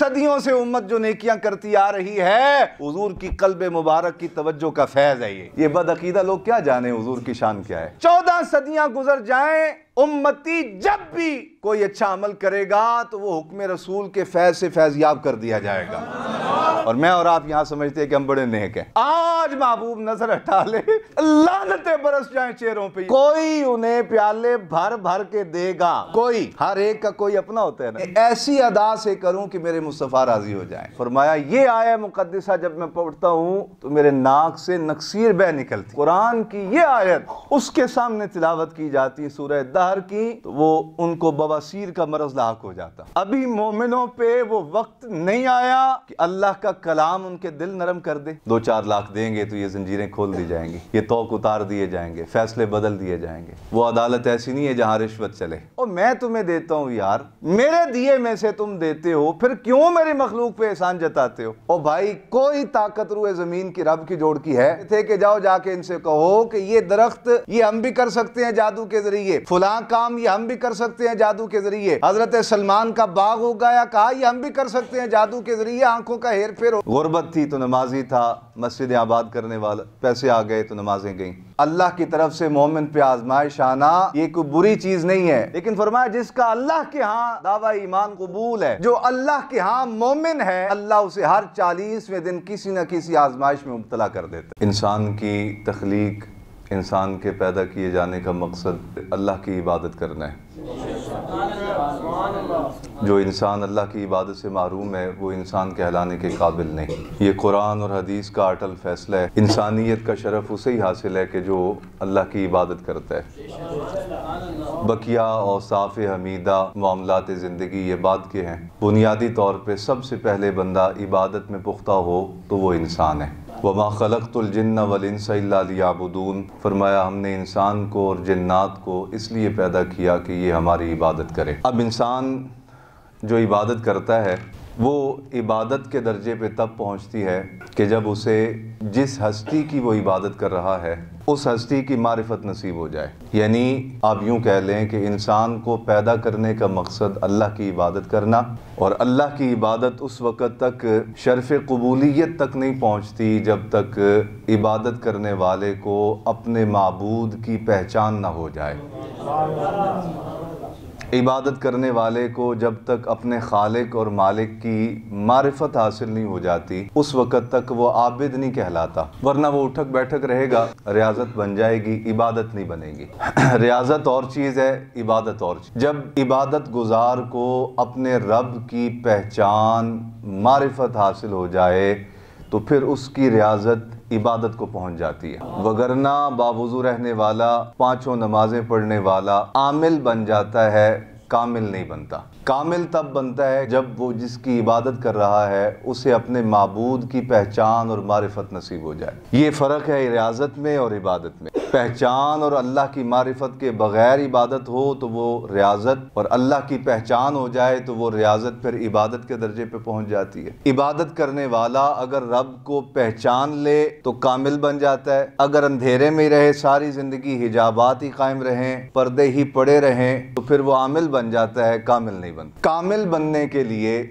صدیوں سے امت جو نیکیاں کرتی آ رہی ہے، حضور کی قلب مبارک کی توجہ کا فیض ہے۔ یہ بدعقیدہ لوگ کیا جانے حضور کی شان کیا ہے۔ 14 صدیاں گزر جائیں، امتی جب بھی کوئی اچھا عمل کرے گا تو وہ حکم رسول کے فیض سے فیض یاب کر دیا جائے گا۔ اور میں اور آپ یہاں سمجھتے ہیں کہ ہم بڑے نیک ہیں۔ آج محبوب نظر ہٹا لے، لعنتیں برس جائیں چہروں پہ، کوئی انہیں پیالے بھر بھر کے دے گا، کوئی، ہر ایک کا کوئی اپنا ہوتا ہے نا۔ ایسی ادا سے کروں کہ میرے مصطفیٰ راضی ہو جائیں۔ فرمایا یہ آیہ مقدسہ جب میں پڑھتا ہوں تو میرے ناک سے نکسیر بہ نکلتی۔ قرآن کی یہ آیت اس کے سامنے تلاوت کی جاتی سورہ دہر کی تو وہ ان کو بواسیر کا مرض لاحق ہو جاتا۔ ابھی مومنوں پہ وہ وقت نہیں آیا کہ اللہ کا کلام ان کے دل نرم کر دے۔ 2-4 لاکھ دیں گے تو یہ زنجیریں کھول دی جائیں گی، یہ توق اتار دیے جائیں گے، فیصلے بدل دیے جائیں گے۔ وہ عدالت ایسی نہیں ہے جہاں رشوت چلے۔ اور میں تمہیں دیتا ہوں یار، میرے دیے میں سے تم دیتے ہو، پھر کیوں میری مخلوق پہ احسان جتاتے ہو؟ اور بھائی کوئی طاقت روئے زمین کی رب کی جوڑ کی ہے تھے کہ جاؤ جا کے ان سے کہو کہ یہ درخت یہ ہم بھی کر سکتے ہیں جادو کے ذریعے، فلاں کام یہ ہم بھی کر سکتے ہیں جادو کے ذریعے، حضرت سلمان کا باغ ہو گیا، کہا یہ ہم بھی کر سکتے ہیں جادو کے ذریعے، آنکھوں کا ہیر پھیر ہو۔ غربت تھی تو نمازی تھا، مسجد آباد کرنے والا، پیسے آ گئے تو نمازیں گئیں۔ اللہ کی طرف سے مومن پہ آزمائش آنا یہ کوئی بری چیز نہیں ہے، لیکن فرمایا جس کا اللہ کے ہاں دعویٰ ایمان قبول ہے، جو اللہ کے ہاں مومن ہے، اللہ اسے ہر 40ویں دن کسی نہ کسی آزمائش میں مبتلا کر دیتا ہے۔ انسان کی تخلیق، انسان کے پیدا کیے جانے کا مقصد اللہ کی عبادت کرنا ہے۔ جو انسان اللہ کی عبادت سے محروم ہے وہ انسان کہلانے کے قابل نہیں۔ یہ قرآن اور حدیث کا اٹل فیصلہ ہے۔ انسانیت کا شرف اسے ہی حاصل ہے کہ جو اللہ کی عبادت کرتا ہے۔ بقیہ اوصاف حمیدہ معاملات زندگی یہ بات کے ہیں، بنیادی طور پہ سب سے پہلے بندہ عبادت میں پختہ ہو تو وہ انسان ہے۔ وَمَا خَلَقْتُ الْجِنَّ وَالْإِنسَ إِلَّا لِيَعْبُدُونَ، فرمایا ہم نے انسان کو اور جنات کو اس لیے پیدا کیا کہ یہ ہماری عبادت کرے۔ اب انسان جو عبادت کرتا ہے وہ عبادت کے درجے پہ تب پہنچتی ہے کہ جب اسے جس ہستی کی وہ عبادت کر رہا ہے اس ہستی کی معرفت نصیب ہو جائے۔ یعنی آپ یوں کہہ لیں کہ انسان کو پیدا کرنے کا مقصد اللہ کی عبادت کرنا، اور اللہ کی عبادت اس وقت تک شرف قبولیت تک نہیں پہنچتی جب تک عبادت کرنے والے کو اپنے معبود کی پہچان نہ ہو جائے۔ عبادت کرنے والے کو جب تک اپنے خالق اور مالک کی معرفت حاصل نہیں ہو جاتی اس وقت تک وہ عابد نہیں کہلاتا، ورنہ وہ اٹھک بیٹھک رہے گا، ریاضت بن جائے گی، عبادت نہیں بنے گی۔ ریاضت اور چیز ہے، عبادت اور چیز۔ جب عبادت گزار کو اپنے رب کی پہچان معرفت حاصل ہو جائے تو پھر اس کی ریاضت عبادت کو پہنچ جاتی ہے، وگرنہ باوضو رہنے والا، 5 نمازیں پڑھنے والا عامل بن جاتا ہے، کامل نہیں بنتا۔ کامل تب بنتا ہے جب وہ جس کی عبادت کر رہا ہے اسے اپنے معبود کی پہچان اور معرفت نصیب ہو جائے۔ یہ فرق ہے ریاضت میں اور عبادت میں۔ پہچان اور اللہ کی معرفت کے بغیر عبادت ہو تو وہ ریاضت، اور اللہ کی پہچان ہو جائے تو وہ ریاضت پھر عبادت کے درجے پہ پہنچ جاتی ہے۔ عبادت کرنے والا اگر رب کو پہچان لے تو کامل بن جاتا ہے، اگر اندھیرے میں رہے ساری زندگی، حجابات ہی قائم رہیں، پردے ہی پڑے رہیں، تو پھر وہ عامل بن جاتا ہے، کامل نہیں بنتا۔ کامل بننے کے لیے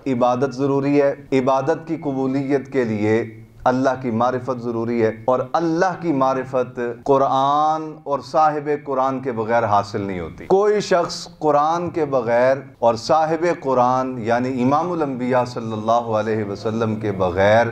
عبادت ضروری ہے، عبادت کی قبولیت کے لیے اللہ کی معرفت ضروری ہے، اور اللہ کی معرفت قرآن اور صاحب قرآن کے بغیر حاصل نہیں ہوتی۔ کوئی شخص قرآن کے بغیر اور صاحب قرآن یعنی امام الانبیاء صلی اللہ علیہ وسلم کے بغیر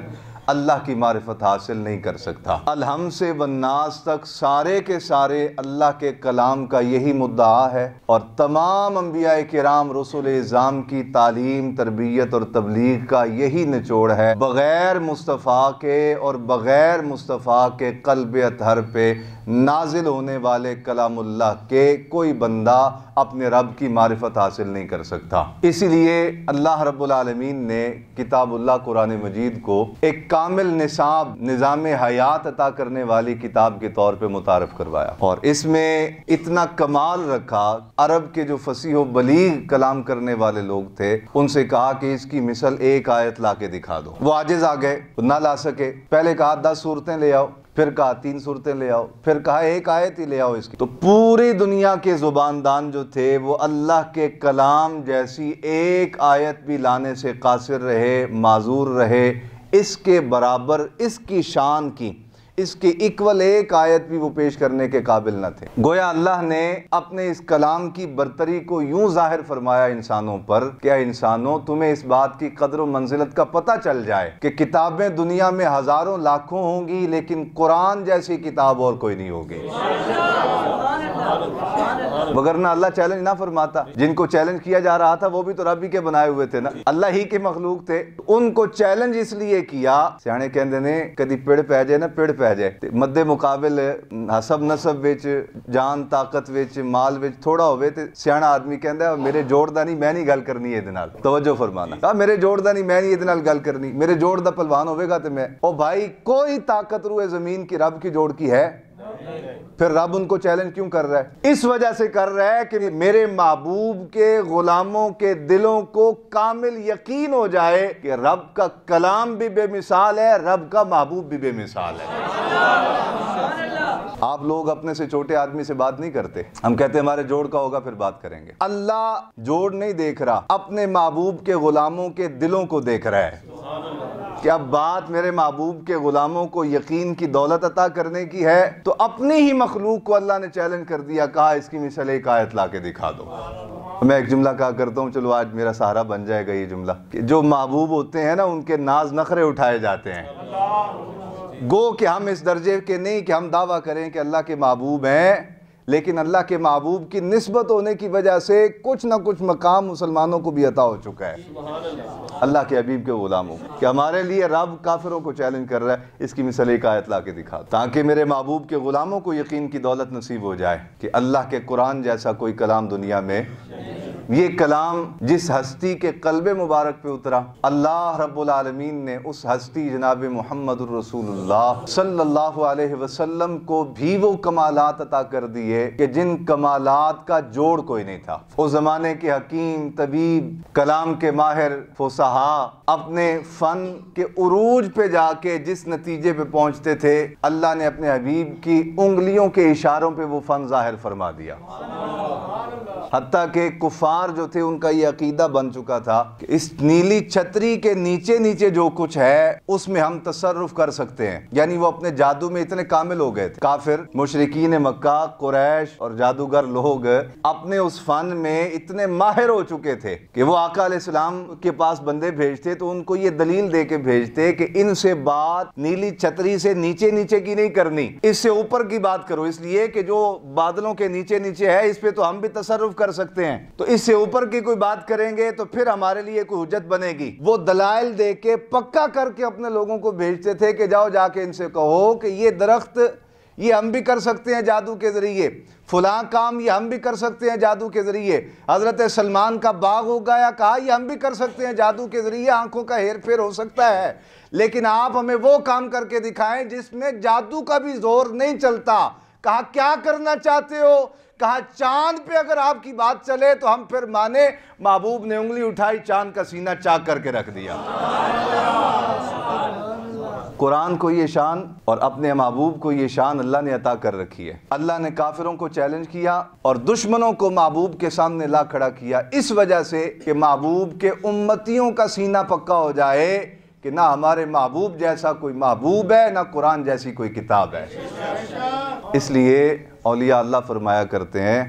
اللہ کی معرفت حاصل نہیں کر سکتا۔ الحم سے والناس تک سارے کے سارے اللہ کے کلام کا یہی مدعا ہے، اور تمام انبیاء کرام رسول اعظام کی تعلیم، تربیت اور تبلیغ کا یہی نچوڑ ہے، بغیر مصطفیٰ کے اور بغیر مصطفیٰ کے قلب اطہر پہ نازل ہونے والے کلام اللہ کے کوئی بندہ اپنے رب کی معرفت حاصل نہیں کر سکتا۔ اسی لیے اللہ رب العالمین نے کتاب اللہ قرآن مجید کو ایک کامل نصاب، نظام حیات عطا کرنے والی کتاب کے طور پہ متعارف کروایا، اور اس میں اتنا کمال رکھا، عرب کے جو فصیح و بلیغ کلام کرنے والے لوگ تھے ان سے کہا کہ اس کی مثل ایک آیت لا کے دکھا دو۔ وہ عاجز آ گئے، نہ لا سکے، پہلے کہا 10 صورتیں لے آؤ، پھر کہا 3 صورتیں لے آؤ، پھر کہا 1 آیت ہی لے آؤ اس کی۔ تو پوری دنیا کے زباندان جو تھے وہ اللہ کے کلام جیسی 1 آیت بھی لانے سے قاصر رہے، معذور رہے، اس کے برابر، اس کی شان کی، اس کے ایکول 1 آیت بھی وہ پیش کرنے کے قابل نہ تھے۔ گویا اللہ نے اپنے اس کلام کی برتری کو یوں ظاہر فرمایا انسانوں پر کہ اے انسانوں، تمہیں اس بات کی قدر و منزلت کا پتہ چل جائے کہ کتابیں دنیا میں ہزاروں لاکھوں ہوں گی، لیکن قرآن جیسی کتاب اور کوئی نہیں ہوگی۔ وگرنہ اللہ چیلنج نہ فرماتا۔ جن کو چیلنج کیا جا رہا تھا وہ بھی تو رب ہی کے بنائے ہوئے تھے نا، اللہ ہی کے مخلوق تھے۔ ان کو چیلنج اس لیے کیا، سیانے کہندے نے کدی پیڑ پہ جائے نا پیڑ پہ جائے، مد مقابل حسب نسب وچ، جان طاقت وچ، مال وچ تھوڑا ہوئے تے سیانا آدمی کہندا ہے میرے جوڑ دا نہیں، میں نہیں گل کرنی اے دے نال۔ توجہ فرمانا، میرے جوڑ دا نہیں، میں نہیں اے دے نال گل کرنی، میرے جوڑ دا پہلوان ہوے گا تے میں۔ او بھائی، کوئی طاقت روئے زمین کی رب کی جوڑ کی ہے؟ پھر رب ان کو چیلنج کیوں کر رہا ہے؟ اس وجہ سے کر رہا ہے کہ میرے محبوب کے غلاموں کے دلوں کو کامل یقین ہو جائے کہ رب کا کلام بھی بے مثال ہے، رب کا محبوب بھی بے مثال ہے۔ آپ لوگ اپنے سے چھوٹے آدمی سے بات نہیں کرتے، ہم کہتے ہیں ہمارے جوڑ کا ہوگا پھر بات کریں گے۔ اللہ جوڑ نہیں دیکھ رہا، اپنے محبوب کے غلاموں کے دلوں کو دیکھ رہا ہے کہ اب بات میرے محبوب کے غلاموں کو یقین کی دولت عطا کرنے کی ہے، تو اپنی ہی مخلوق کو اللہ نے چیلنج کر دیا، کہا اس کی مثال 1 آیت لا کے دکھا دو۔ میں ایک جملہ کہا کرتا ہوں، چلو آج میرا سہارا بن جائے گا یہ جملہ، کہ جو محبوب ہوتے ہیں نا ان کے ناز نخرے اٹھائے جاتے ہیں۔ گو کہ ہم اس درجے کے نہیں کہ ہم دعویٰ کریں کہ اللہ کے محبوب ہیں، لیکن اللہ کے محبوب کی نسبت ہونے کی وجہ سے کچھ نہ کچھ مقام مسلمانوں کو بھی عطا ہو چکا ہے اللہ کے حبیب کے غلاموں، کہ ہمارے لیے رب کافروں کو چیلنج کر رہا ہے، اس کی مثال 1 آیت لا کے دکھا، تاکہ میرے محبوب کے غلاموں کو یقین کی دولت نصیب ہو جائے کہ اللہ کے قرآن جیسا کوئی کلام دنیا میں، یہ کلام جس ہستی کے قلب مبارک پہ اترا، اللہ رب العالمین نے اس ہستی جناب محمد الرسول اللہ صلی اللہ علیہ وسلم کو بھی وہ کمالات عطا کر دیے کہ جن کمالات کا جوڑ کوئی نہیں تھا۔ اس زمانے کے حکیم، طبیب، کلام کے ماہر، فصحاء اپنے فن کے عروج پہ جا کے جس نتیجے پہ پہنچتے تھے، اللہ نے اپنے حبیب کی انگلیوں کے اشاروں پہ وہ فن ظاہر فرما دیا۔ حتیٰ کہ کفار جو تھے ان کا یہ عقیدہ بن چکا تھا کہ اس نیلی چھتری کے نیچے نیچے جو کچھ ہے اس میں ہم تصرف کر سکتے ہیں، یعنی وہ اپنے جادو میں اتنے کامل ہو گئے تھے۔ کافر، مشرکین مکہ، قریش اور جادوگر لوگ اپنے اس فن میں اتنے ماہر ہو چکے تھے کہ وہ آقا علیہ السلام کے پاس بندے بھیجتے تو ان کو یہ دلیل دے کے بھیجتے کہ ان سے بات نیلی چھتری سے نیچے نیچے کی نہیں کرنی، اس سے اوپر کی بات کرو، اس لیے کہ جو بادلوں کے نیچے نیچے ہے اس پہ تو ہم بھی تصرف کر سکتے ہیں، تو اس سے اوپر کی کوئی بات کریں گے تو پھر ہمارے لیے کوئی حجت بنے گی۔ وہ دلائل دے کے پکا کر کے اپنے لوگوں کو بھیجتے تھے کہ جاؤ جا کے ان سے کہو کہ یہ درخت یہ ہم بھی کر سکتے ہیں جادو کے ذریعے، فلاں کام یہ ہم بھی کر سکتے ہیں جادو کے ذریعے، حضرت سلمان کا باغ ہو گیا، کہا یہ ہم بھی کر سکتے ہیں جادو کے ذریعے، آنکھوں کا ہیر پھیر ہو سکتا ہے، لیکن آپ ہمیں وہ کام کر کے دکھائیں جس میں جادو کا بھی زور نہیں چلتا۔ کہا کیا کرنا چاہتے ہو؟ کہا چاند پہ اگر آپ کی بات چلے تو ہم پھر مانے۔ محبوب نے انگلی اٹھائی، چاند کا سینہ چاک کر کے رکھ دیا۔ قرآن کو یہ شان اور اپنے محبوب کو یہ شان اللہ نے عطا کر رکھی ہے۔ اللہ نے کافروں کو چیلنج کیا اور دشمنوں کو محبوب کے سامنے لا کھڑا کیا، اس وجہ سے کہ محبوب کے امتیوں کا سینہ پکا ہو جائے کہ نہ ہمارے محبوب جیسا کوئی محبوب ہے، نہ قرآن جیسی کوئی کتاب ہے۔ اس لیے اولیاء اللہ فرمایا کرتے ہیں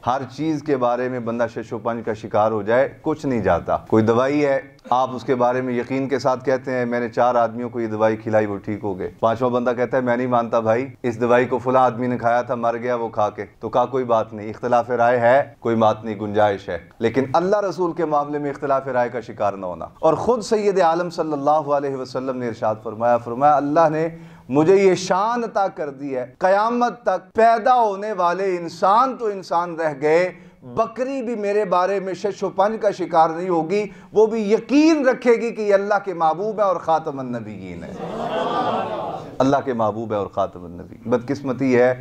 ہر چیز کے بارے میں بندہ شش و پنج کا شکار ہو جائے کچھ نہیں جاتا۔ کوئی دوائی ہے، آپ اس کے بارے میں یقین کے ساتھ کہتے ہیں میں نے 4 آدمیوں کو یہ دوائی کھلائی وہ ٹھیک ہو گئے، 5واں بندہ کہتا ہے میں نہیں مانتا بھائی، اس دوائی کو فلاں آدمی نے کھایا تھا مر گیا وہ کھا کے، تو کہا کوئی بات نہیں، اختلاف رائے ہے، کوئی بات نہیں، گنجائش ہے، لیکن اللہ رسول کے معاملے میں اختلاف رائے کا شکار نہ ہونا۔ اور خود سید عالم صلی اللہ علیہ وسلم نے ارشاد فرمایا اللہ نے مجھے یہ شان عطا کر دی ہے، قیامت تک پیدا ہونے والے انسان تو انسان رہ گئے، بکری بھی میرے بارے میں شش و پنج کا شکار نہیں ہوگی، وہ بھی یقین رکھے گی کہ یہ اللہ کے محبوب ہے اور خاتم النبیین ہے، اللہ کے محبوب ہے اور خاتم النبی۔ بدقسمتی ہے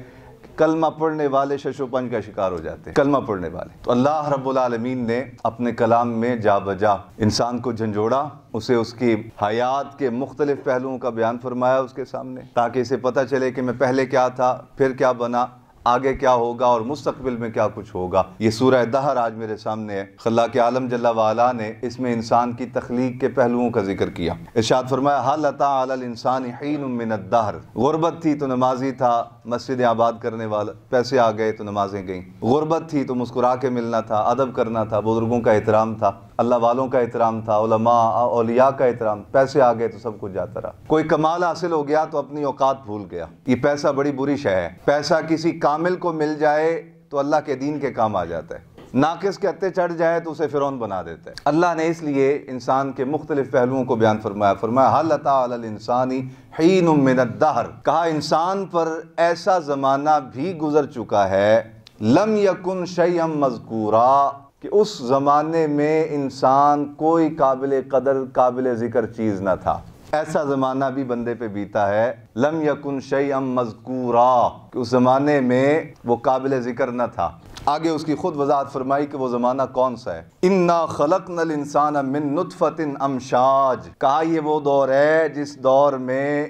کلمہ پڑھنے والے شش و پنج کا شکار ہو جاتے ہیں، کلمہ پڑھنے والے۔ تو اللہ رب العالمین نے اپنے کلام میں جا بجا انسان کو جھنجھوڑا، اسے اس کی حیات کے مختلف پہلوؤں کا بیان فرمایا اس کے سامنے، تاکہ اسے پتہ چلے کہ میں پہلے کیا تھا، پھر کیا بنا، آگے کیا ہوگا اور مستقبل میں کیا کچھ ہوگا۔ یہ سورہ دہر آج میرے سامنے ہے۔ اللہ کے عالم جل وعلا نے اس میں انسان کی تخلیق کے پہلوؤں کا ذکر کیا۔ ارشاد فرمایا حل اتی علی الانسان حین من الدہر، غربت تھی تو نمازی تھا، مسجد آباد کرنے والا، پیسے آ گئے تو نمازیں گئیں، غربت تھی تو مسکرا کے ملنا تھا، ادب کرنا تھا، بزرگوں کا احترام تھا، اللہ والوں کا احترام تھا، علماء اولیاء کا احترام، پیسے آ گئے تو سب کچھ جاتا رہا۔ کوئی کمال حاصل ہو گیا تو اپنی اوقات بھول گیا۔ یہ پیسہ بڑی بری شے ہے۔ پیسہ کسی کامل کو مل جائے تو اللہ کے دین کے کام آ جاتا ہے، ناقص کے ہتھے چڑھ جائے تو اسے فرعون بنا دیتا ہے۔ اللہ نے اس لیے انسان کے مختلف پہلوؤں کو بیان فرمایا حل اتی علی الانسان حین من الدہر، کہا انسان پر ایسا زمانہ بھی گزر چکا ہے، لم یکن شیئا مذکورا، کہ اس زمانے میں انسان کوئی قابل قدر قابل ذکر چیز نہ تھا۔ ایسا زمانہ بھی بندے پہ بیتا ہے، لم یکن شیئا مذکورا، کہ اس زمانے میں وہ قابل ذکر نہ تھا۔ آگے اس کی خود وضاحت فرمائی کہ وہ زمانہ کون سا ہے۔ انا خلقنا الانسان من نطفۃ امشاج، کہا یہ وہ دور ہے جس دور میں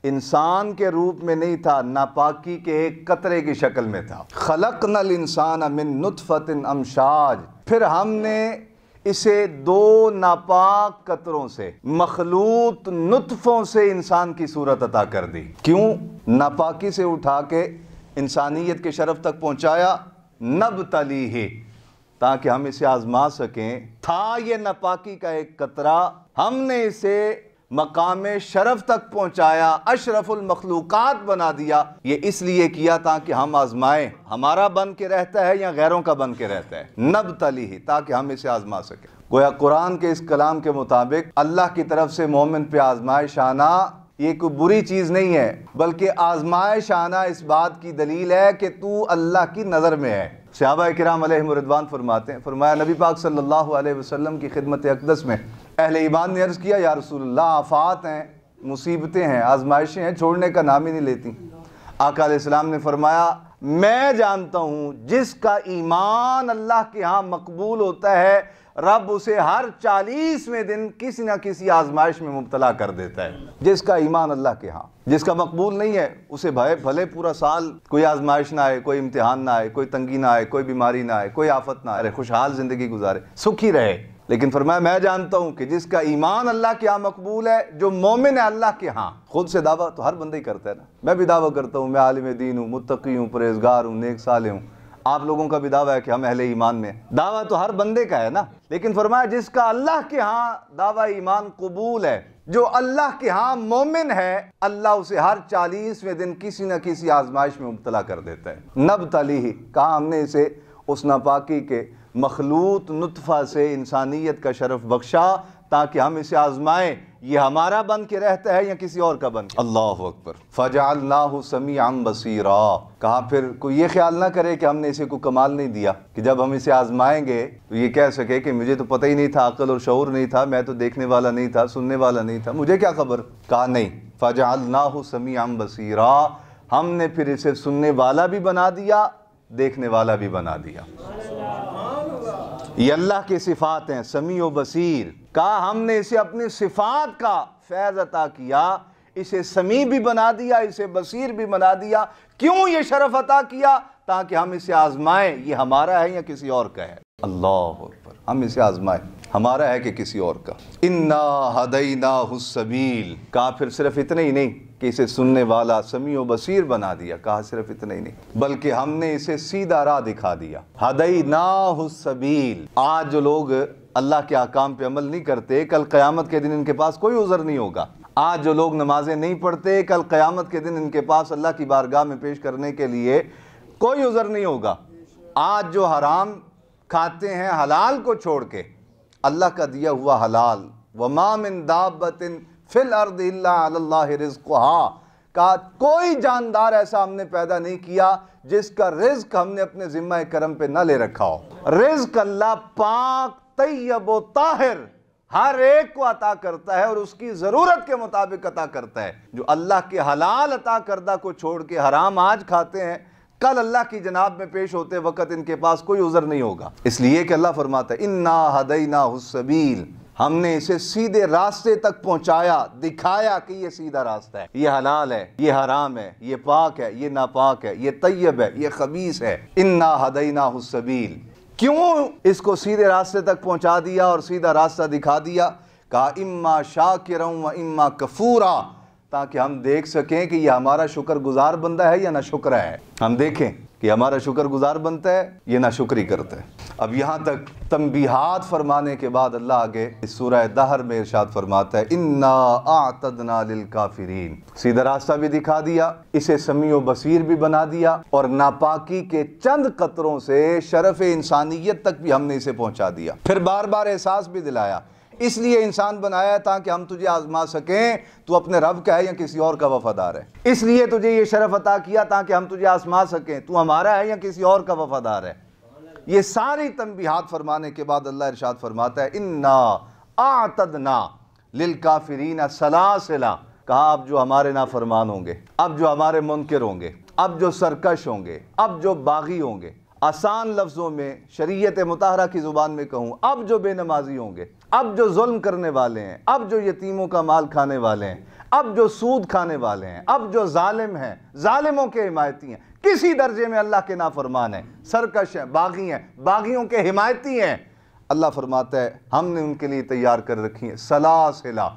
انسان کے روپ میں نہیں تھا، ناپاکی کے ایک قطرے کی شکل میں تھا۔ خلقنا الانسان من نطفۃ امشاج، پھر ہم نے اسے دو ناپاک قطروں سے، مخلوط نطفوں سے انسان کی صورت عطا کر دی۔ کیوں؟ ناپاکی سے اٹھا کے انسانیت کے شرف تک پہنچایا، نبتلیہ، تاکہ ہم اسے آزما سکیں۔ تھا یہ ناپاکی کا ایک قطرہ، ہم نے اسے مقام شرف تک پہنچایا، اشرف المخلوقات بنا دیا۔ یہ اس لیے کیا تاکہ ہم آزمائیں، ہمارا بن کے رہتا ہے یا غیروں کا بن کے رہتا ہے، نبتلیہ، تاکہ ہم اسے آزما سکیں۔ گویا قرآن کے اس کلام کے مطابق اللہ کی طرف سے مومن پہ آزمائش آنا یہ کوئی بری چیز نہیں ہے، بلکہ آزمائش آنا اس بات کی دلیل ہے کہ تو اللہ کی نظر میں ہے۔ صحابہ کرام علیہم رضوان فرماتے ہیں، فرمایا نبی پاک صلی اللہ علیہ وسلم کی خدمت اقدس میں اہل ایمان نے عرض کیا یا رسول اللہ، آفات ہیں، مصیبتیں ہیں، آزمائشیں ہیں، چھوڑنے کا نام ہی نہیں لیتی۔ آقا علیہ السلام نے فرمایا میں جانتا ہوں جس کا ایمان اللہ کے ہاں مقبول ہوتا ہے، رب اسے ہر 40ویں دن کسی نہ کسی آزمائش میں مبتلا کر دیتا ہے۔ جس کا ایمان اللہ کے ہاں، جس کا مقبول نہیں ہے، اسے بھلے پورا سال کوئی آزمائش نہ آئے، کوئی امتحان نہ آئے، کوئی تنگی نہ آئے، کوئی بیماری نہ آئے، کوئی آفت نہ آئے، خوشحال زندگی گزارے، سکھی رہے۔ لیکن فرمایا میں جانتا ہوں کہ جس کا ایمان اللہ کے ہاں مقبول ہے، جو مومن ہے اللہ کے ہاں۔ خود سے دعویٰ تو ہر بندہ ہی کرتا ہے نا، میں بھی دعویٰ کرتا ہوں میں عالم دین ہوں، متقی ہوں، پرہیزگار ہوں، نیک صالح ہوں، آپ لوگوں کا بھی دعویٰ ہے کہ ہم اہل ایمان میں ہیں، دعویٰ تو ہر بندے کا ہے نا۔ لیکن فرمایا جس کا اللہ کے ہاں دعویٰ ایمان قبول ہے، جو اللہ کے ہاں مومن ہے، اللہ اسے ہر 40ویں دن کسی نہ کسی آزمائش میں مبتلا کر دیتا ہے۔ نبتلیہ، کہا ہم نے اسے اس ناپاکی کے مخلوط نطفہ سے انسانیت کا شرف بخشا تاکہ ہم اسے آزمائیں، یہ ہمارا بن کے رہتا ہے یا کسی اور کا بن کے۔ اللہ اکبر۔ فجعلناہ سمیعا بصیرا، کہا پھر کوئی یہ خیال نہ کرے کہ ہم نے اسے کوئی کمال نہیں دیا کہ جب ہم اسے آزمائیں گے تو یہ کہہ سکے کہ مجھے تو پتہ ہی نہیں تھا، عقل اور شعور نہیں تھا، میں تو دیکھنے والا نہیں تھا، سننے والا نہیں تھا، مجھے کیا خبر۔ کہا نہیں، فجعلناہ سمیعا بصیرا، ہم نے پھر اسے سننے والا بھی بنا دیا، دیکھنے والا بھی بنا دیا۔ یہ اللہ کی صفات ہیں، سمیع و بصیر۔ کہا ہم نے اسے اپنی صفات کا فیض عطا کیا، اسے سمیع بھی بنا دیا، اسے بصیر بھی بنا دیا۔ کیوں یہ شرف عطا کیا؟ تاکہ ہم اسے آزمائیں، یہ ہمارا ہے یا کسی اور کا ہے۔ اللہ اکبر، ہم اسے آزمائیں، ہمارا ہے کہ کسی اور کا۔ انا ہدیناہ السبیل، کہا پھر صرف اتنا ہی نہیں کہ اسے سننے والا سمیع و بصیر بنا دیا، کہا صرف اتنا ہی نہیں بلکہ ہم نے اسے سیدھا راہ دکھا دیا۔ ہدیناہ السبیل، آج جو لوگ اللہ کے احکام پہ عمل نہیں کرتے، کل قیامت کے دن ان کے پاس کوئی عذر نہیں ہوگا۔ آج جو لوگ نمازیں نہیں پڑھتے، کل قیامت کے دن ان کے پاس اللہ کی بارگاہ میں پیش کرنے کے لیے کوئی عذر نہیں ہوگا۔ آج جو حرام کھاتے ہیں حلال کو چھوڑ کے، اللہ کا دیا ہوا حلال، وَمَا مِن دَابَّةٍ فِي الْأَرْضِ إِلَّا عَلَى اللَّهِ رِزْقُهَا، کہا کوئی جاندار ایسا ہم نے پیدا نہیں کیا جس کا رزق ہم نے اپنے ذمہ کرم پہ نہ لے رکھا ہو۔ رزق اللہ پاک، طیب و طاہر، ہر ایک کو عطا کرتا ہے اور اس کی ضرورت کے مطابق عطا کرتا ہے۔ جو اللہ کے حلال عطا کردہ کو چھوڑ کے حرام آج کھاتے ہیں، کل اللہ کی جناب میں پیش ہوتے وقت ان کے پاس کوئی عذر نہیں ہوگا۔ اس لیے کہ اللہ فرماتا ہے اِنَّا هَدَيْنَاهُ السَّبِيلَ، ہم نے اسے سیدھے راستے تک پہنچایا، دکھایا کہ یہ سیدھا راستہ ہے، یہ حلال ہے، یہ حرام ہے، یہ پاک ہے، یہ ناپاک ہے، یہ طیب ہے، یہ خبیث ہے۔ اِنَّا هَدَيْنَاهُ السَّبِيلَ، کیوں اس کو سیدھے راستے تک پہنچا دیا اور سیدھا راستہ دکھا دیا؟ کہا اِمَّا شَاكِرًا وَإِمَّا كَفُورًا، تاکہ ہم دیکھ سکیں کہ یہ ہمارا شکر گزار بندہ ہے یا ناشکرہ ہے۔ ہم دیکھیں کہ ہمارا شکر گزار بنتا ہے یہ ناشکری کرتا ہے۔ اب یہاں تک تنبیہات فرمانے کے بعد اللہ آگے اس سورہ دہر میں ارشاد فرماتا ہے اِنَّا أَعْتَدْنَا لِلْكَافِرِينَ، سیدھا راستہ بھی دکھا دیا، اسے سمیع و بصیر بھی بنا دیا، اور ناپاکی کے چند قطروں سے شرف انسانیت تک بھی ہم نے اسے پہنچا دیا۔ پھر بار بار احساس بھی دلایا، اس لیے انسان بنایا ہے تاکہ ہم تجھے آزما سکیں تو اپنے رب کا ہے یا کسی اور کا وفادار ہے۔ اس لیے تجھے یہ شرف عطا کیا تاکہ ہم تجھے آزما سکیں تو ہمارا ہے یا کسی اور کا وفادار ہے۔ یہ ساری تنبیہات فرمانے کے بعد اللہ ارشاد فرماتا ہے اِنَّا أَعْتَدْنَا لِلْكَافِرِينَ سَلَاسِلَ، کہا اب جو ہمارے نافرمان ہوں گے، اب جو ہمارے منکر ہوں گے، اب جو سرکش ہوں گے، اب جو باغی ہوں گے، آسان لفظوں میں شریعت مطہرہ کی زبان میں کہوں، اب جو بے نمازی ہوں گے، اب جو ظلم کرنے والے ہیں، اب جو یتیموں کا مال کھانے والے ہیں، اب جو سود کھانے والے ہیں، اب جو ظالم ہیں، ظالموں کے حمایتی ہیں، کسی درجے میں اللہ کے نافرمان ہیں، سرکش ہیں، باغی ہیں، باغیوں کے حمایتی ہیں، اللہ فرماتا ہے ہم نے ان کے لیے تیار کر رکھی ہیں سلاسلہ،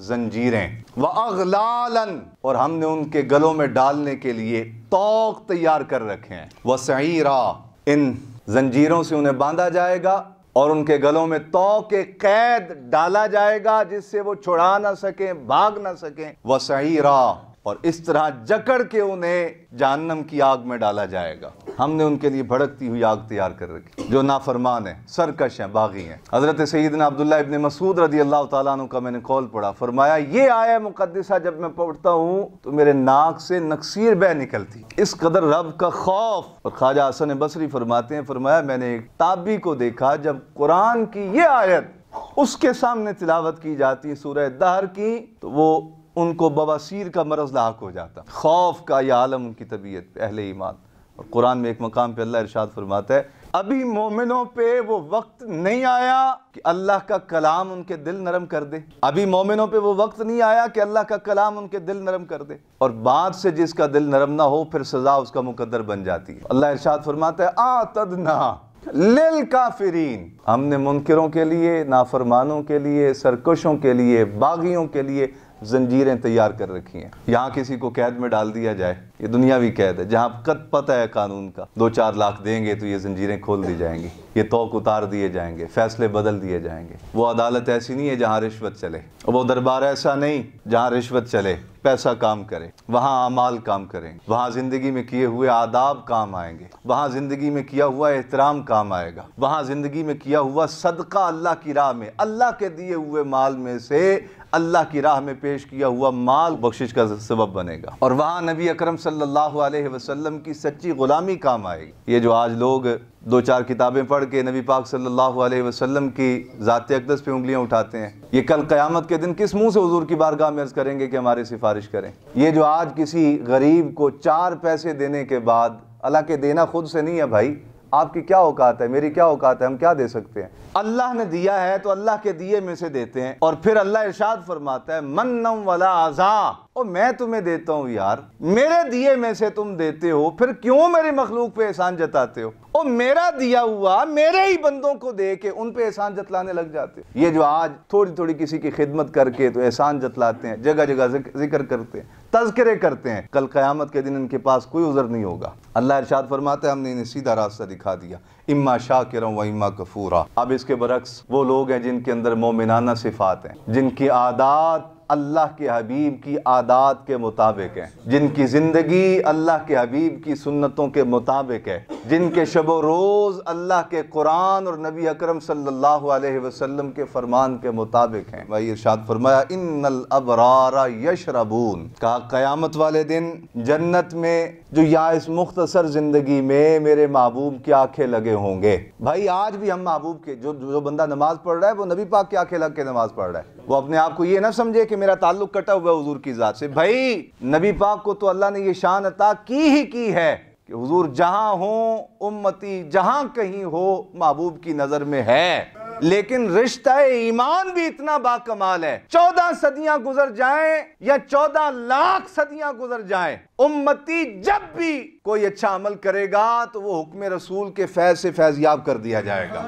زنجیریں، وَأَغْلَالًا، اور ہم نے ان کے گلوں میں ڈالنے کے لیے طوق تیار کر رکھے ہیں، وَسَعِيرًا، ان زنجیروں سے انہیں باندھا جائے گا اور ان کے گلوں میں طوق قید ڈالا جائے گا جس سے وہ چھڑا نہ سکیں، بھاگ نہ سکیں، وَسَعِيرًا، اور اس طرح جکڑ کے انہیں جہنم کی آگ میں ڈالا جائے گا۔ ہم نے ان کے لیے بھڑکتی ہوئی آگ تیار کر رکھی، جو نافرمان ہیں، سرکش ہیں، باغی ہیں۔ حضرت سیدنا عبداللہ ابن مسعود رضی اللہ تعالیٰ عنہ کا میں نے قول پڑھا، فرمایا یہ آیہ مقدسہ جب میں پڑھتا ہوں تو میرے ناک سے نکسیر بہ نکلتی، اس قدر رب کا خوف۔ اور خواجہ حسن بصری فرماتے ہیں، فرمایا میں نے ایک تابعی کو دیکھا جب قرآن کی یہ آیت اس کے سامنے تلاوت کی جاتی سورہ دہر کی تو وہ ان کو بواسیر کا مرض لاحق ہو جاتا، خوف کا یہ عالم ان کی طبیعت پہ، اہل ایمان۔ اور قرآن میں ایک مقام پہ اللہ ارشاد فرماتا ہے ابھی مومنوں پہ وہ وقت نہیں آیا کہ اللہ کا کلام ان کے دل نرم کر دے، ابھی مومنوں پہ وہ وقت نہیں آیا کہ اللہ کا کلام ان کے دل نرم کر دے، اور بعد سے جس کا دل نرم نہ ہو پھر سزا اس کا مقدر بن جاتی ہے۔ اللہ ارشاد فرماتا ہے اعتدنا للکافرین، ہم نے منکروں کے لیے، نافرمانوں کے لیے، سرکشوں کے لیے، باغیوں کے لیے زنجیریں تیار کر رکھی ہیں۔ یہاں کسی کو قید میں ڈال دیا جائے، یہ دنیاوی قید ہے جہاں قد پتہ ہے قانون کا، 2-4 لاکھ دیں گے تو یہ زنجیریں کھول دی جائیں گی، یہ طوق اتار دیے جائیں گے، فیصلے بدل دیے جائیں گے۔ وہ عدالت ایسی نہیں ہے جہاں رشوت چلے، وہ دربار ایسا نہیں جہاں رشوت چلے، پیسہ کام کرے، وہاں اعمال کام کریں گے، وہاں زندگی میں کیے ہوئے آداب کام آئیں گے، وہاں زندگی میں کیا ہوا احترام کام آئے گا، وہاں زندگی میں کیا ہوا صدقہ اللہ کی راہ میں، اللہ کے دیے ہوئے مال میں سے اللہ کی راہ میں پیش کیا ہوا مال بخشش کا سبب بنے گا، اور وہاں نبی اکرم صلی اللہ علیہ وسلم کی سچی غلامی کام آئے گی۔ یہ جو آج لوگ 2-4 کتابیں پڑھ کے نبی پاک صلی اللہ علیہ وسلم کی ذات اقدس پہ انگلیاں اٹھاتے ہیں، یہ کل قیامت کے دن کس منہ سے حضور کی بارگاہ میں عرض کریں گے کہ ہماری سفارش کریں؟ یہ جو آج کسی غریب کو 4 پیسے دینے کے بعد، حالانکہ دینا خود سے نہیں ہے بھائی، آپ کی کیا اوقات ہے، میری کیا اوقات ہے، ہم کیا دے سکتے ہیں؟ اللہ نے دیا ہے تو اللہ کے دیے میں سے دیتے ہیں، اور پھر اللہ ارشاد فرماتا ہے منم ولا عزا، اور میں تمہیں دیتا ہوں یار، میرے دیے میں سے تم دیتے ہو، پھر کیوں میری مخلوق پہ احسان جتاتے ہو؟ اور میرا دیا ہوا میرے ہی بندوں کو دے کے ان پہ احسان جتلانے لگ جاتے ہو۔ یہ جو آج تھوڑی تھوڑی کسی کی خدمت کر کے تو احسان جتلاتے ہیں، جگہ جگہ ذکر کرتے ہیں، تذکرے کرتے ہیں، کل قیامت کے دن ان کے پاس کوئی عذر نہیں ہوگا۔ اللہ ارشاد فرماتا ہے ہم نے انہیں سیدھا راستہ دکھا دیا، اما شاکرا و اما کفورا۔ اب اس کے برعکس وہ لوگ ہیں جن کے اندر مومنانہ صفات ہیں، جن کی عادات اللہ کے حبیب کی عادات کے مطابق ہیں، جن کی زندگی اللہ کے حبیب کی سنتوں کے مطابق ہے، جن کے شب و روز اللہ کے قرآن اور نبی اکرم صلی اللہ علیہ وسلم کے فرمان کے مطابق ہیں۔ بھائی ارشاد فرمایا ان الابرار یشربون، کہا قیامت والے دن جنت میں جو یا اس مختصر زندگی میں میرے محبوب کی آنکھیں لگے ہوں گے۔ بھائی آج بھی ہم محبوب کے جو بندہ نماز پڑھ رہا ہے وہ نبی پاک کی آنکھیں لگ کے نماز پڑھ رہا ہے، وہ اپنے آپ کو یہ نہ سمجھے کہ میرا تعلق کٹا ہوا ہے حضور کی ذات سے۔ بھائی نبی پاک کو تو اللہ نے یہ شان عطا کی ہے کہ حضور جہاں ہوں، امتی جہاں کہیں ہو، محبوب کی نظر میں ہے۔ لیکن رشتہ ایمان بھی اتنا باکمال ہے، 14 صدیاں گزر جائیں یا 14 لاکھ صدیاں گزر جائیں، امتی جب بھی کوئی اچھا عمل کرے گا تو وہ حکم رسول کے فیض سے فیض یاب کر دیا جائے گا۔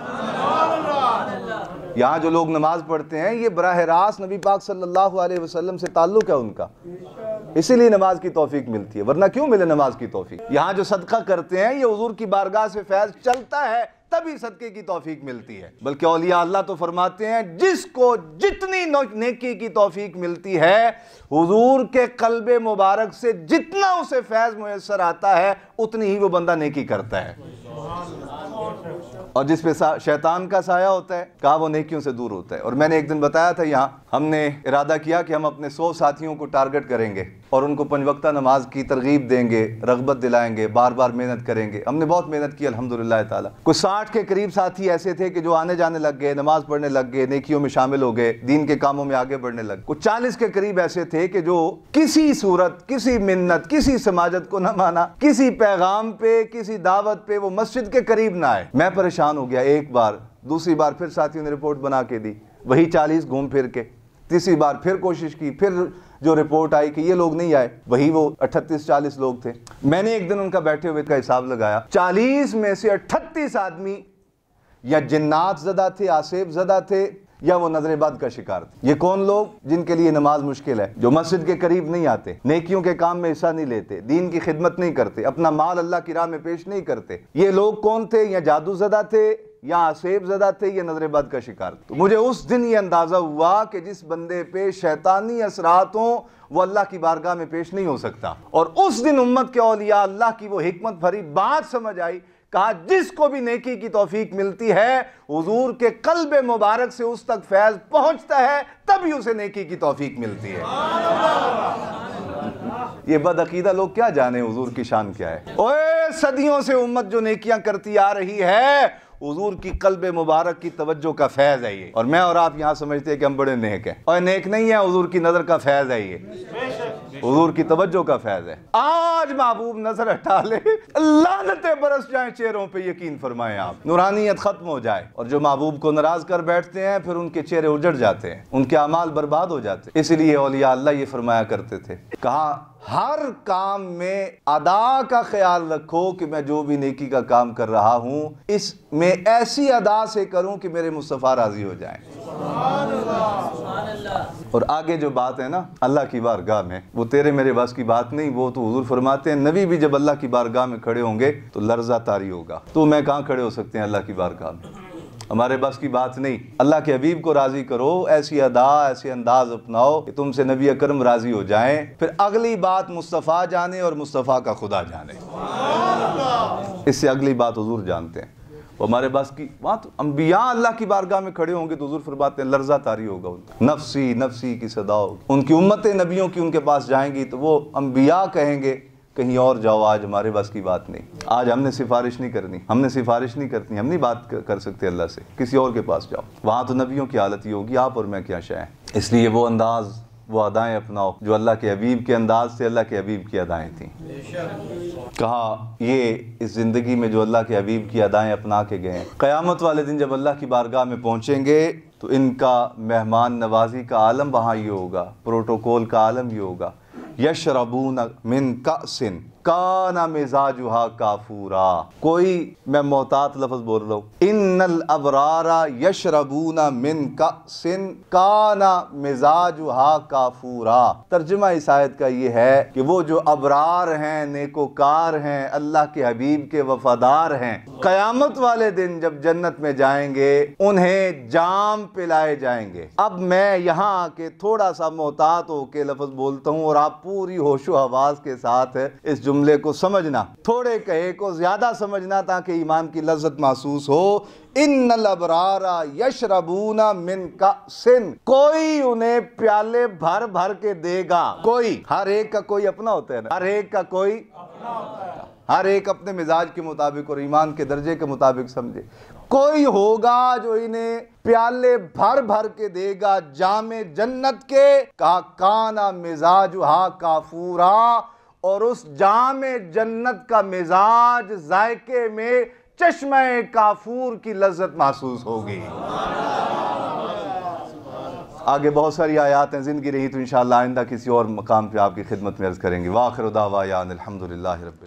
یہاں جو لوگ نماز پڑھتے ہیں یہ براہ راست نبی پاک صلی اللہ علیہ وسلم سے تعلق ہے ان کا، اسی لیے نماز کی توفیق ملتی ہے، ورنہ کیوں ملے نماز کی توفیق؟ یہاں جو صدقہ کرتے ہیں یہ حضور کی بارگاہ سے فیض چلتا ہے تبھی صدقے کی توفیق ملتی ہے۔ بلکہ اولیاء اللہ تو فرماتے ہیں جس کو جتنی نیکی کی توفیق ملتی ہے، حضور کے قلب مبارک سے جتنا اسے فیض میسر آتا ہے اتنی ہی وہ بندہ نیکی کرتا ہے، اور جس پہ شیطان کا سایہ ہوتا ہے کہا وہ نیکیوں سے دور ہوتا ہے۔ اور میں نے ایک دن بتایا تھا یہاں ہم نے ارادہ کیا کہ ہم اپنے 100 ساتھیوں کو ٹارگٹ کریں گے اور ان کو 5 وقتہ نماز کی ترغیب دیں گے، رغبت دلائیں گے، بار بار محنت کریں گے۔ ہم نے بہت محنت کی الحمدللہ تعالیٰ۔ کچھ 60 کے قریب ساتھی ایسے تھے کہ جو آنے جانے لگ گئے، نماز پڑھنے لگ گئے، نیکیوں میں شامل ہو گئے، دین کے کاموں میں آگے بڑھنے لگ گئے۔ کچھ 40 کے قریب ایسے تھے کہ جو کسی صورت، کسی منت، کسی سماجت کو نہ مانا، کسی پیغام پہ، کسی دعوت پہ وہ مسجد کے قریب نہ آئے۔ میں پریشان ہو گیا، ایک بار دوسری بار پھر ساتھیوں نے رپورٹ بنا کے دی، وہی 40 گھوم پھر کے، تیسری بار پھر کوشش کی، پھر جو رپورٹ آئی کہ یہ لوگ نہیں آئے، وہی وہ 38-40 لوگ تھے۔ میں نے ایک دن ان کا بیٹھے ہوئے کا حساب لگایا، 40 میں سے 38 آدمی یا جنات زدہ تھے، آصف زدہ تھے، یا وہ نظر بد کا شکار تھے۔ یہ کون لوگ؟ جن کے لیے نماز مشکل ہے، جو مسجد کے قریب نہیں آتے، نیکیوں کے کام میں حصہ نہیں لیتے، دین کی خدمت نہیں کرتے، اپنا مال اللہ کی راہ میں پیش نہیں کرتے۔ یہ لوگ کون تھے؟ یا جادو زدہ تھے، یا آصف زدہ تھے، یا نظر بد کا شکار تھے۔ تو مجھے اس دن یہ اندازہ ہوا کہ جس بندے پہ شیطانی اثرات ہوں وہ اللہ کی بارگاہ میں پیش نہیں ہو سکتا۔ اور اس دن امت کے اولیاء اللہ کی وہ حکمت بھری بات سمجھ آئی، کہا جس کو بھی نیکی کی توفیق ملتی ہے حضور کے قلب مبارک سے اس تک فیض پہنچتا ہے تبھی اسے نیکی کی توفیق ملتی ہے۔ یہ بدعقیدہ لوگ کیا جانے حضور کی شان کیا ہے۔ اوے صدیوں سے امت جو نیکیاں کرتی آ رہی ہے، حضور کی قلب مبارک کی توجہ کا فیض ہے یہ۔ اور میں اور آپ یہاں سمجھتے ہیں کہ ہم بڑے نیک ہیں، اور نیک نہیں ہیں، حضور کی نظر کا فیض ہے یہ، حضور کی توجہ کا فیض ہے۔ آج محبوب نظر ہٹا لے، لعنتیں برس جائیں چہروں پہ، یقین فرمائیں آپ، نورانیت ختم ہو جائے۔ اور جو محبوب کو ناراض کر بیٹھتے ہیں پھر ان کے چہرے اجڑ جاتے ہیں، ان کے اعمال برباد ہو جاتے ہیں۔ اس لیے اولیاء اللہ یہ فرمایا کرتے تھے، کہا ہر کام میں ادا کا خیال رکھو کہ میں جو بھی نیکی کا کام کر رہا ہوں اس میں ایسی ادا سے کروں کہ میرے مصطفیٰ راضی ہو جائیں۔ اور آگے جو بات ہے نا اللہ کی بارگاہ میں، وہ تیرے میرے بس کی بات نہیں، وہ تو حضور فرماتے ہیں نبی بھی جب اللہ کی بارگاہ میں کھڑے ہوں گے تو لرزہ طاری ہوگا۔ تو میں کہاں کھڑے ہو سکتے ہیں اللہ کی بارگاہ میں؟ ہمارے بس کی بات نہیں۔ اللہ کے حبیب کو راضی کرو، ایسی ادا، ایسے انداز اپناؤ کہ تم سے نبی اکرم راضی ہو جائیں، پھر اگلی بات مصطفیٰ جانے اور مصطفیٰ کا خدا جانے، اس سے اگلی بات حضور جانتے ہیں۔ وہ ہمارے بس کی وہاں تو انبیاء اللہ کی بارگاہ میں کھڑے ہوں گے تو حضور فرماتے ہیں لرزہ طاری ہوگا، نفسی نفسی کی صدا ہوگی۔ ان کی امتیں نبیوں کی ان کے پاس جائیں گی تو وہ انبیاء کہیں گے کہیں اور جاؤ، آج ہمارے بس کی بات نہیں، آج ہم نے سفارش نہیں کرنی، ہم نے سفارش نہیں کرنی، ہم نہیں بات کر سکتے اللہ سے، کسی اور کے پاس جاؤ۔ وہاں تو نبیوں کی حالت ہی ہوگی، آپ اور میں کیا شے ہیں۔ اس لیے وہ انداز، وہ ادائیں اپناؤ جو اللہ کے حبیب کے انداز سے اللہ کے حبیب کی ادائیں تھیں۔ کہا یہ اس زندگی میں جو اللہ کے حبیب کی ادائیں اپنا کے گئے ہیں، قیامت والے دن جب اللہ کی بارگاہ میں پہنچیں گے تو ان کا مہمان نوازی کا عالم وہاں یہ ہوگا، پروٹوکول کا عالم یہ ہوگا، یشربون من کأس، کانا مزاجہا کافورا۔ کوئی، میں محتاط لفظ بول رہا ہوں، ان الابرار یشربون من کأس کانا مزاجہا کافورا۔ ترجمہ اس آیت کا یہ ہے کہ وہ جو ابرار ہیں، نیکوکار ہیں، اللہ کے حبیب کے وفادار ہیں، قیامت والے دن جب جنت میں جائیں گے انہیں جام پلائے جائیں گے۔ اب میں یہاں آ کے تھوڑا سا محتاط ہو کے لفظ بولتا ہوں اور آپ پوری ہوش و حواس کے ساتھ اس جملے کو سمجھنا، تھوڑے کہے کو زیادہ سمجھنا تاکہ ایمان کی لذت محسوس ہو۔ ان الابرار یشربون من کأس، کوئی انہیں پیالے بھر بھر کے دے گا۔ کوئی، ہر ایک کا کوئی اپنا ہوتا ہے نا، ہر ایک کا کوئی اپنا ہوتا ہے، ہر ایک اپنے مزاج کے مطابق اور ایمان کے درجے کے مطابق سمجھے۔ کوئی ہوگا جو انہیں پیالے بھر بھر کے دے گا جام جنت کے، کہا کانا مزاجہا کافورا، اور اس جام جنت کا مزاج ذائقے میں چشمہ کافور کی لذت محسوس ہوگی۔ آگے بہت ساری آیات ہیں، زندگی رہی تو انشاءاللہ آئندہ کسی اور مقام پہ آپ کی خدمت میں عرض کریں گے۔ وآخر دعوانا الحمدللہ رب العالمین۔